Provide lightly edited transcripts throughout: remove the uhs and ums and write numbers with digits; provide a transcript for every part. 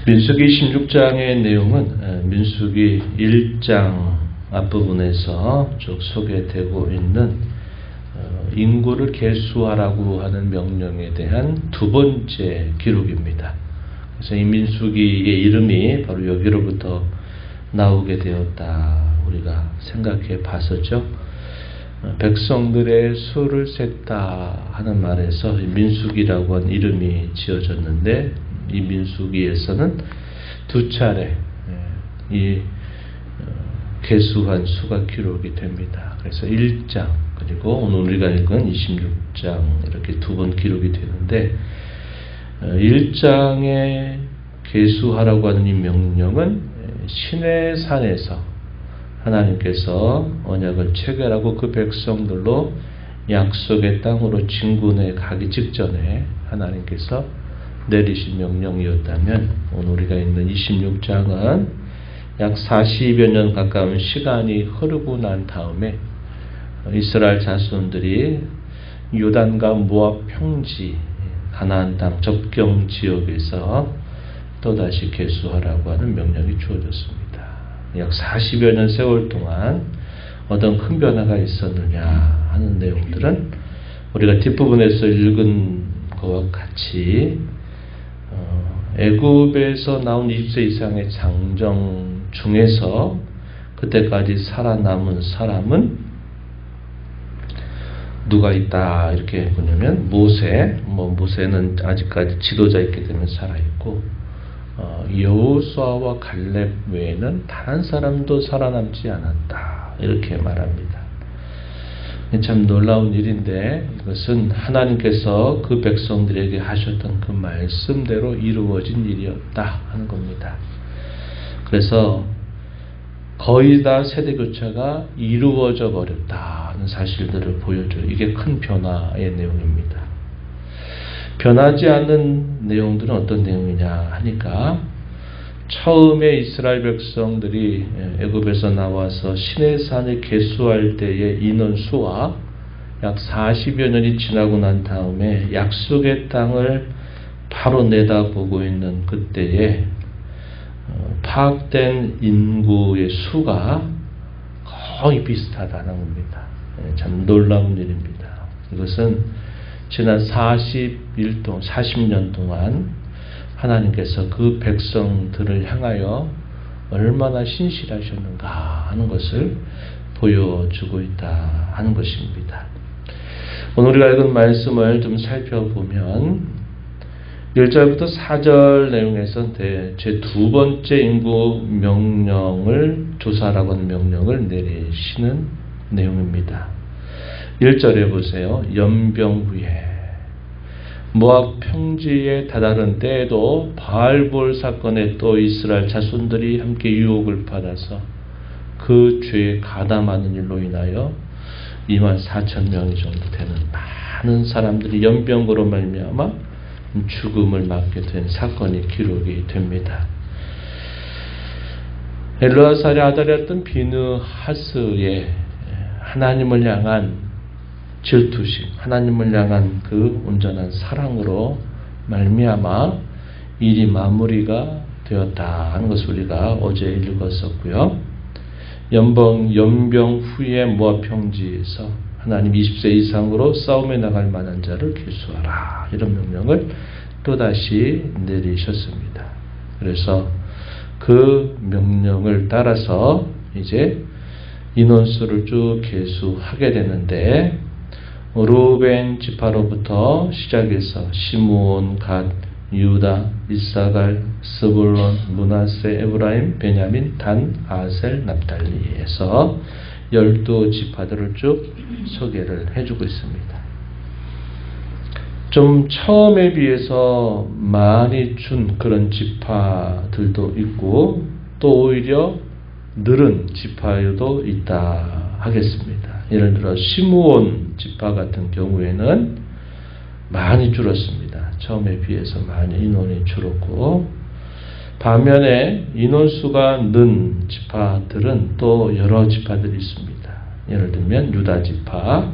민수기 16장의 내용은 민수기 1장 앞부분에서 쭉 소개되고 있는 인구를 계수하라고 하는 명령에 대한 두 번째 기록입니다. 그래서 이 민수기의 이름이 바로 여기로부터 나오게 되었다 우리가 생각해 봤었죠. 백성들의 수를 셌다 하는 말에서 민수기라고 하는 이름이 지어졌는데, 이 민수기에서는 두 차례 이 계수한 수가 기록이 됩니다. 그래서 1장 그리고 오늘 우리가 읽은 26장 이렇게 두 번 기록이 되는데, 1장에 계수하라고 하는 이 명령은 시내 산에서 하나님께서 언약을 체결하고 그 백성들로 약속의 땅으로 진군해 가기 직전에 하나님께서 내리신 명령이었다면, 오늘 우리가 읽는 26장은 약 40여 년 가까운 시간이 흐르고 난 다음에 이스라엘 자손들이 요단과 모압 평지 가나안 땅 접경 지역에서 또다시 계수하라고 하는 명령이 주어졌습니다. 약 40여 년 세월 동안 어떤 큰 변화가 있었느냐 하는 내용들은 우리가 뒷부분에서 읽은 것과 같이 애굽에서 나온 20세 이상의 장정 중에서 그때까지 살아남은 사람은 누가 있다 이렇게 보냐면 모세는 아직까지 지도자 있기 때문에 살아있고, 여호수아와 갈렙 외에는 단 한 사람도 살아남지 않았다 이렇게 말합니다. 참 놀라운 일인데, 이것은 하나님께서 그 백성들에게 하셨던 그 말씀대로 이루어진 일이었다 하는 겁니다. 그래서 거의 다 세대교체가 이루어져 버렸다 하는 사실들을 보여줘요. 이게 큰 변화의 내용입니다. 변하지 않는 내용들은 어떤 내용이냐 하니까, 처음에 이스라엘 백성들이 애굽에서 나와서 시내산을 계수할 때의 인원수와 약 40여 년이 지나고 난 다음에 약속의 땅을 바로 내다보고 있는 그때에 파악된 인구의 수가 거의 비슷하다는 겁니다. 참 놀라운 일입니다. 이것은 지난 40년 동안 하나님께서 그 백성들을 향하여 얼마나 신실하셨는가 하는 것을 보여주고 있다 하는 것입니다. 오늘 우리가 읽은 말씀을 좀 살펴보면 1절부터 4절 내용에서 제 두 번째 인구 명령을 조사하라고 하는 명령을 내리시는 내용입니다. 1절에 보세요. 연병 후에 모압 평지에 다다른 때에도 바알볼 사건에 또 이스라엘 자손들이 함께 유혹을 받아서 그 죄에 가담하는 일로 인하여 24,000명이 정도 되는 많은 사람들이 연병으로 말미암아 죽음을 맞게 된 사건이 기록이 됩니다. 엘르아살의 아들이었던 비느하스의 하나님을 향한 질투심, 하나님을 향한 그 온전한 사랑으로 말미암아 일이 마무리가 되었다 하는 것을 우리가 어제 읽었었고요. 연병 후에 모압 평지에서 하나님 20세 이상으로 싸움에 나갈 만한 자를 계수하라 이런 명령을 또다시 내리셨습니다. 그래서 그 명령을 따라서 이제 인원수를 쭉 계수하게 되는데, 루벤 지파로부터 시작해서 시므온, 갓, 유다, 이사갈, 스불론, 므낫세, 에브라임, 베냐민, 단, 아셀, 납달리에서 12지파들을 쭉 소개를 해주고 있습니다. 좀 처음에 비해서 많이 준 그런 지파들도 있고, 또 오히려 늘은 지파도 있다 하겠습니다. 예를 들어 시므온 지파 같은 경우에는 많이 줄었습니다. 처음에 비해서 많이 인원이 줄었고, 반면에 인원수가 는 지파들은 또 여러 지파들이 있습니다. 예를 들면 유다 지파,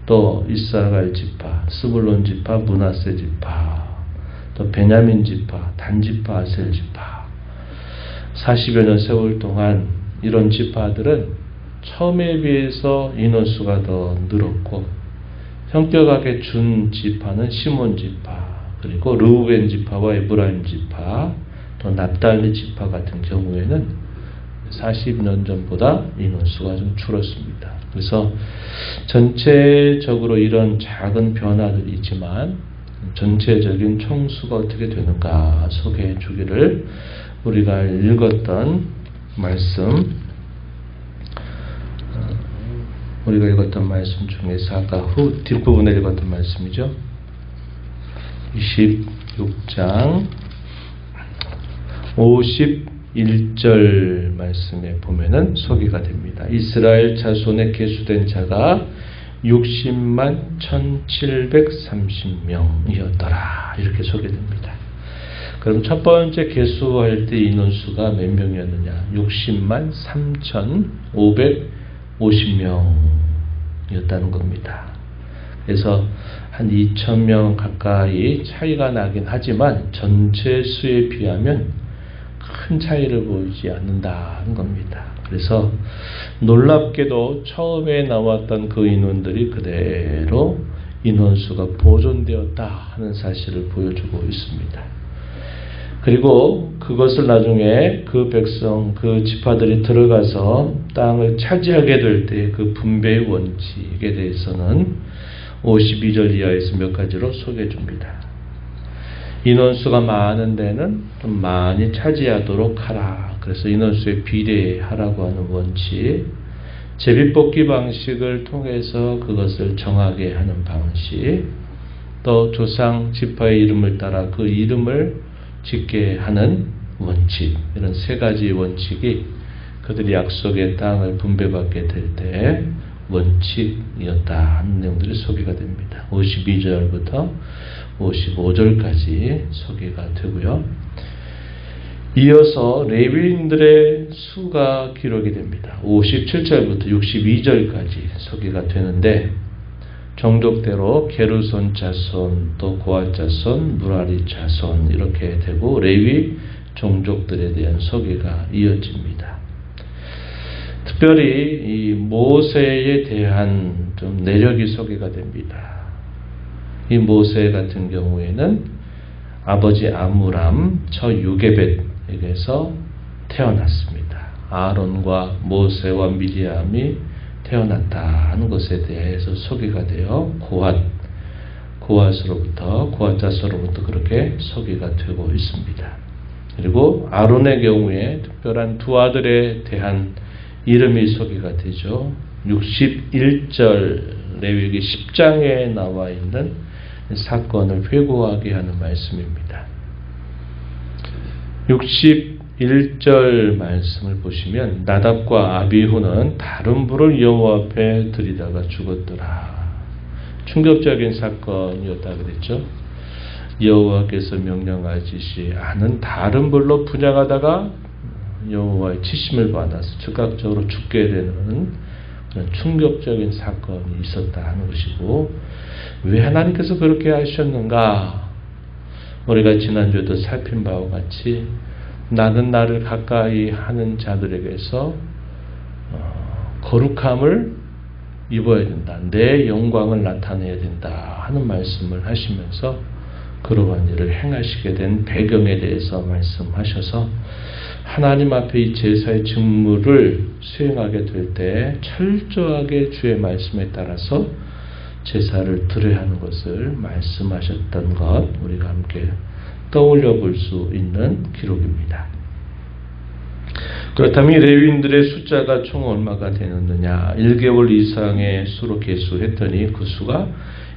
또 이사갈 지파, 스불론 지파, 므낫세 지파, 또 베냐민 지파, 단 지파, 아셀 지파. 40여 년 세월 동안 이런 지파들은 처음에 비해서 인원수가 더 늘었고, 현격하게 준 지파는 시몬 지파, 그리고 르우벤 지파와 에브라임 지파, 또 납달리 지파 같은 경우에는 40년 전보다 인원수가 좀 줄었습니다. 그래서 전체적으로 이런 작은 변화들이 있지만 전체적인 총수가 어떻게 되는가 소개해 주기를 우리가 읽었던 말씀 중에서 아까 후 뒷부분에 읽었던 말씀이죠. 26장 51절 말씀에 보면은 소개가 됩니다. 이스라엘 자손에 계수된 자가 60만 1730명이었더라. 이렇게 소개됩니다. 그럼 첫 번째 계수할 때 인원수가 몇 명이었느냐? 60만 3550명이었다는 겁니다. 그래서 한 2000명 가까이 차이가 나긴 하지만 전체 수에 비하면 큰 차이를 보이지 않는다는 겁니다. 그래서 놀랍게도 처음에 나왔던 그 인원들이 그대로 인원수가 보존되었다 하는 사실을 보여주고 있습니다. 그리고 그것을 나중에 그 백성, 그 지파들이 들어가서 땅을 차지하게 될 때 그 분배의 원칙에 대해서는 52절 이하에서 몇 가지로 소개해 줍니다. 인원수가 많은 데는 좀 많이 차지하도록 하라. 그래서 인원수에 비례하라고 하는 원칙, 제비뽑기 방식을 통해서 그것을 정하게 하는 방식, 또 조상 지파의 이름을 따라 그 이름을 짓게 하는 원칙, 이런 세 가지 원칙이 그들이 약속의 땅을 분배받게 될 때 원칙이었다 하는 내용들이 소개가 됩니다. 52절부터 55절까지 소개가 되고요. 이어서 레위인들의 수가 기록이 됩니다. 57절부터 62절까지 소개가 되는데 종족대로 게르손 자손, 또 고핫 자손, 무라리 자손 이렇게 되고 레위 종족들에 대한 소개가 이어집니다. 특별히 이 모세에 대한 좀 내력이 소개가 됩니다. 이 모세 같은 경우에는 아버지 아므람 저 요게벳에게서 태어났습니다. 아론과 모세와 미리암이 태어났다 하는 것에 대해서 소개가 되어 고핫 자손으로부터 그렇게 소개가 되고 있습니다. 그리고 아론의 경우에 특별한 두 아들에 대한 이름이 소개가 되죠. 61절 레위기 10장에 나와 있는 사건을 회고하게 하는 말씀입니다. 61절 말씀을 보시면 나답과 아비후는 다른 불을 여호와 앞에 들이다가 죽었더라. 충격적인 사건이었다 그랬죠. 여호와께서 명령하시지 않은 다른 불로 분양하다가 여호와의 치심을 받아서 즉각적으로 죽게 되는 그런 충격적인 사건이 있었다 하는 것이고, 왜 하나님께서 그렇게 하셨는가? 우리가 지난주에도 살핀 바와 같이 나는 나를 가까이 하는 자들에게서 거룩함을 입어야 된다. 내 영광을 나타내야 된다 하는 말씀을 하시면서 그러한 일을 행하시게 된 배경에 대해서 말씀하셔서 하나님 앞에 이 제사의 직무를 수행하게 될 때 철저하게 주의 말씀에 따라서 제사를 드려야 하는 것을 말씀하셨던 것 우리가 함께 떠올려 볼 수 있는 기록입니다. 그렇다면 레위인들의 숫자가 총 얼마가 되었느냐? 1개월 이상의 수로 계수했더니 그 수가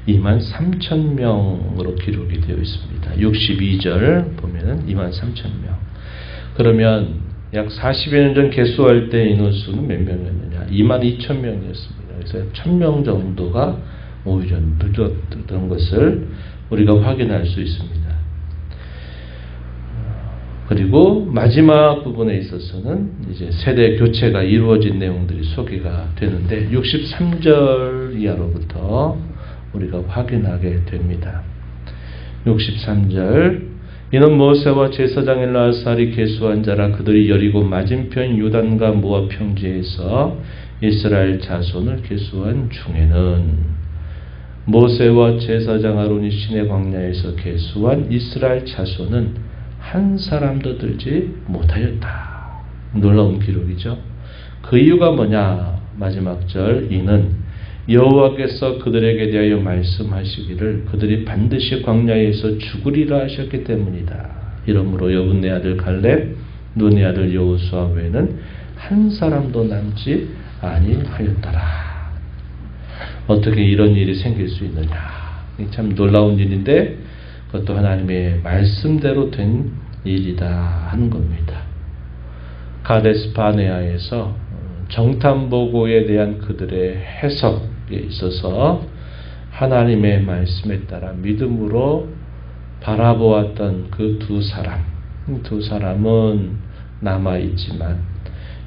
23,000명으로 기록이 되어 있습니다. 62절 보면은 23,000명. 그러면 약 40여 년 전 계수할 때 인원수는 몇 명이었느냐? 22,000명이었습니다. 그래서 1,000명 정도가 오히려 늦었던 것을 우리가 확인할 수 있습니다. 그리고 마지막 부분에 있어서는 이제 세대 교체가 이루어진 내용들이 소개가 되는데 63절 이하로부터 우리가 확인하게 됩니다. 63절 이는 모세와 제사장 엘르아살이 계수한 자라 그들이 여리고 맞은편 요단과 모압 평지에서 이스라엘 자손을 계수한 중에는 모세와 제사장 아론이 시내 광야에서 계수한 이스라엘 자손은 한 사람도 들지 못하였다. 놀라운 기록이죠. 그 이유가 뭐냐? 마지막 절 이는 여호와께서 그들에게 대하여 말씀하시기를 그들이 반드시 광야에서 죽으리라 하셨기 때문이다. 이러므로 여분네 아들 갈렙, 눈의 아들 여호수아 외에는 한 사람도 남지 아니하였더라. 어떻게 이런 일이 생길 수 있느냐? 참 놀라운 일인데 그것도 하나님의 말씀대로 된 일이다 하는 겁니다. 가데스 바네아에서 정탐보고에 대한 그들의 해석에 있어서 하나님의 말씀에 따라 믿음으로 바라보았던 그 두 사람은 남아있지만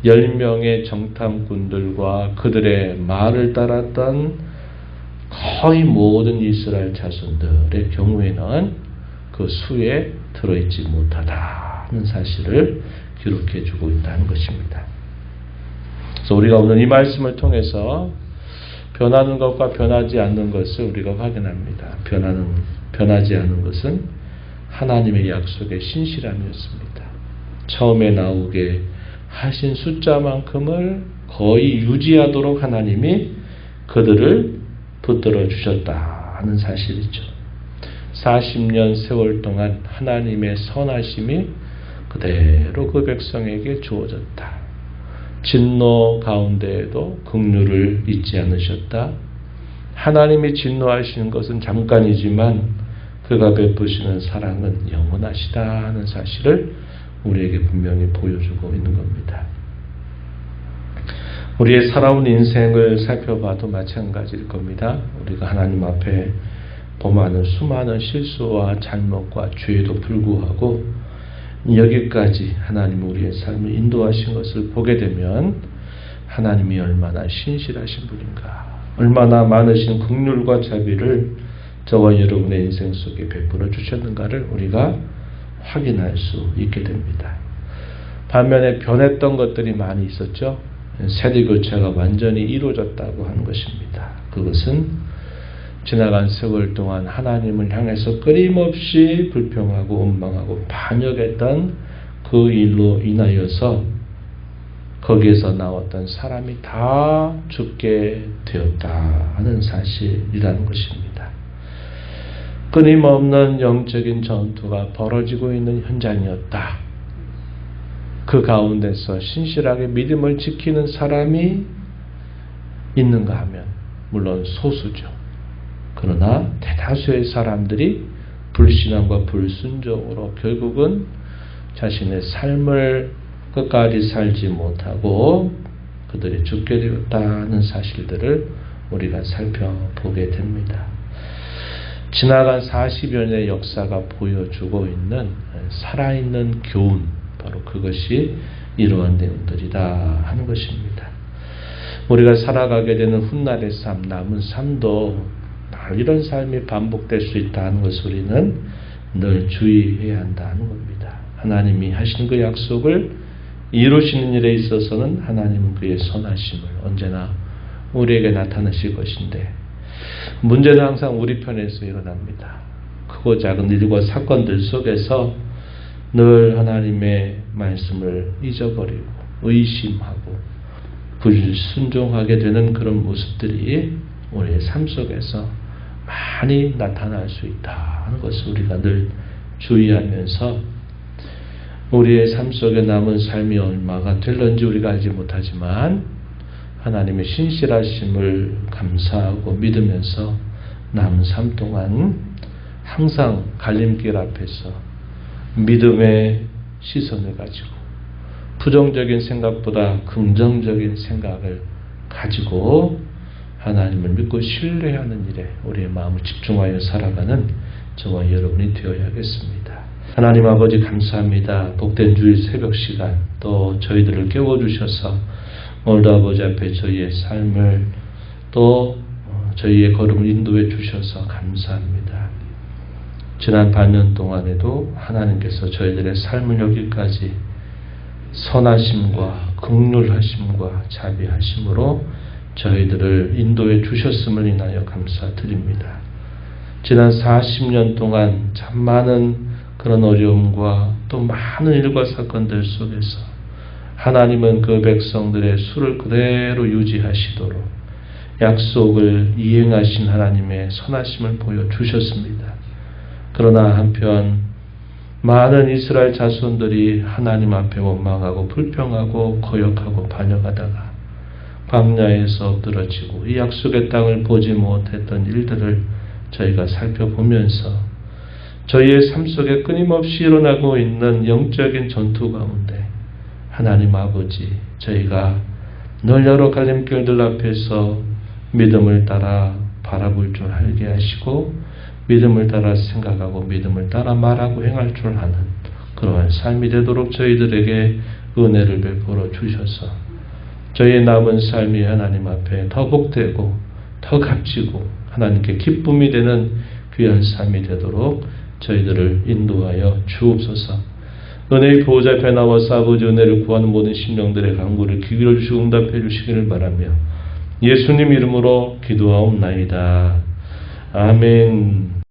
10명의 정탐꾼들과 그들의 말을 따랐던 거의 모든 이스라엘 자손들의 경우에는 그 수에 들어있지 못하다는 사실을 기록해주고 있다는 것입니다. 그래서 우리가 오늘 이 말씀을 통해서 변하는 것과 변하지 않는 것을 우리가 확인합니다. 변하지 않는 것은 하나님의 약속의 신실함이었습니다. 처음에 나오게 하신 숫자만큼을 거의 유지하도록 하나님이 그들을 붙들어 주셨다 하는 사실이죠. 40년 세월 동안 하나님의 선하심이 그대로 그 백성에게 주어졌다. 진노 가운데에도 긍휼을 잊지 않으셨다. 하나님이 진노하시는 것은 잠깐이지만 그가 베푸시는 사랑은 영원하시다 하는 사실을 우리에게 분명히 보여주고 있는 겁니다. 우리의 살아온 인생을 살펴봐도 마찬가지일 겁니다. 우리가 하나님 앞에 범하는 수많은 실수와 잘못과 죄에도 불구하고 여기까지 하나님 우리의 삶을 인도하신 것을 보게 되면 하나님이 얼마나 신실하신 분인가, 얼마나 많으신 긍휼과 자비를 저와 여러분의 인생 속에 베풀어 주셨는가를 우리가 확인할 수 있게 됩니다. 반면에 변했던 것들이 많이 있었죠. 세대 교체가 완전히 이루어졌다고 하는 것입니다. 그것은 지나간 세월 동안 하나님을 향해서 끊임없이 불평하고 원망하고 반역했던 그 일로 인하여서 거기에서 나왔던 사람이 다 죽게 되었다 하는 사실이라는 것입니다. 끊임없는 영적인 전투가 벌어지고 있는 현장이었다. 그 가운데서 신실하게 믿음을 지키는 사람이 있는가 하면 물론 소수죠. 그러나 대다수의 사람들이 불신앙과 불순종으로 결국은 자신의 삶을 끝까지 살지 못하고 그들이 죽게 되었다는 사실들을 우리가 살펴보게 됩니다. 지나간 40여 년의 역사가 보여주고 있는 살아있는 교훈, 바로 그것이 이러한 내용들이다 하는 것입니다. 우리가 살아가게 되는 훗날의 삶, 남은 삶도 이런 삶이 반복될 수 있다는 것을 우리는 늘 주의해야 한다는 겁니다. 하나님이 하신 그 약속을 이루시는 일에 있어서는 하나님은 그의 선하심을 언제나 우리에게 나타내실 것인데 문제는 항상 우리 편에서 일어납니다. 크고 작은 일과 사건들 속에서 늘 하나님의 말씀을 잊어버리고 의심하고 불순종하게 되는 그런 모습들이 우리의 삶 속에서 많이 나타날 수 있다 하는 것을 우리가 늘 주의하면서 우리의 삶 속에 남은 삶이 얼마가 될런지 우리가 알지 못하지만 하나님의 신실하심을 감사하고 믿으면서 남은 삶 동안 항상 갈림길 앞에서 믿음의 시선을 가지고 부정적인 생각보다 긍정적인 생각을 가지고 하나님을 믿고 신뢰하는 일에 우리의 마음을 집중하여 살아가는 저와 여러분이 되어야겠습니다. 하나님 아버지 감사합니다. 복된 주일 새벽 시간 또 저희들을 깨워주셔서 오늘도 아버지 앞에 저희의 삶을 또 저희의 걸음을 인도해 주셔서 감사합니다. 지난 반년 동안에도 하나님께서 저희들의 삶을 여기까지 선하심과 긍휼하심과 자비하심으로 저희들을 인도해 주셨음을 인하여 감사드립니다. 지난 40년 동안 참 많은 그런 어려움과 또 많은 일과 사건들 속에서 하나님은 그 백성들의 수를 그대로 유지하시도록 약속을 이행하신 하나님의 선하심을 보여주셨습니다. 그러나 한편 많은 이스라엘 자손들이 하나님 앞에 원망하고 불평하고 거역하고 반역하다가 광야에서 엎드러지고 이 약속의 땅을 보지 못했던 일들을 저희가 살펴보면서 저희의 삶 속에 끊임없이 일어나고 있는 영적인 전투 가운데 하나님 아버지, 저희가 늘 여러 갈림길들 앞에서 믿음을 따라 바라볼 줄 알게 하시고 믿음을 따라 생각하고 믿음을 따라 말하고 행할 줄 아는 그러한 삶이 되도록 저희들에게 은혜를 베풀어 주셔서 저희의 남은 삶이 하나님 앞에 더 복되고 더 값지고 하나님께 기쁨이 되는 귀한 삶이 되도록 저희들을 인도하여 주옵소서. 은혜의 보호자 앞에 나와서 아버지 은혜를 구하는 모든 심령들의 간구를 귀 기울여 주시고 응답해 주시기를 바라며 예수님 이름으로 기도하옵나이다. 아멘.